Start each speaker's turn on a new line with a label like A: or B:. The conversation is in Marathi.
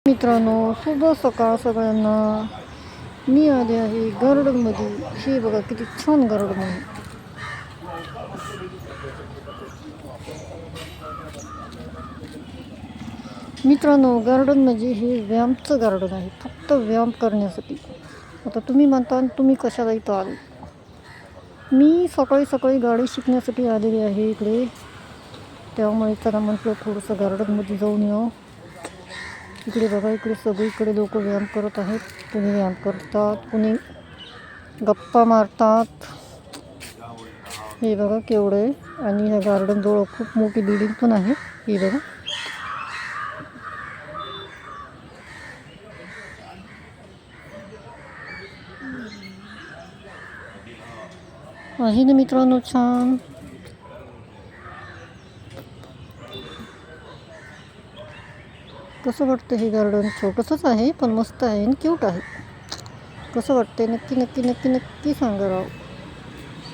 A: मित्रांनो, शुभ सकाळ सगळ्यांना. मी आले आहे गार्डनमध्ये. हे बघा किती छान गार्डन आहे. मित्रांनो, गार्डन म्हणजे हे व्यायामचं गार्डन आहे, फक्त व्यायाम करण्यासाठी. आता तुम्ही म्हणता तुम्ही कशाला इथं आले. मी सकाळी सकाळी गाडी शिकण्यासाठी आलेली आहे इकडे. त्यामुळे चला म्हटलं थोडंसं गार्डनमध्ये जाऊन यावं. इकडे बघा, इकडे सगळीकडे लोक व्यायाम करत आहेत. कुणी व्यायाम करतात, कुणी गप्पा मारतात. हे बघा केवढं आहे. आणि ह्या गार्डनजवळ खूप मोठी बिल्डिंग पण आहे. हे बघा, आहे ना मित्रांनो छान. कसं वाटतं हे गार्डन? छोटंसंच आहे पण मस्त आहे आणि क्यूट आहे. कसं वाटतंय नक्की नक्की नक्की नक्की सांगा राव.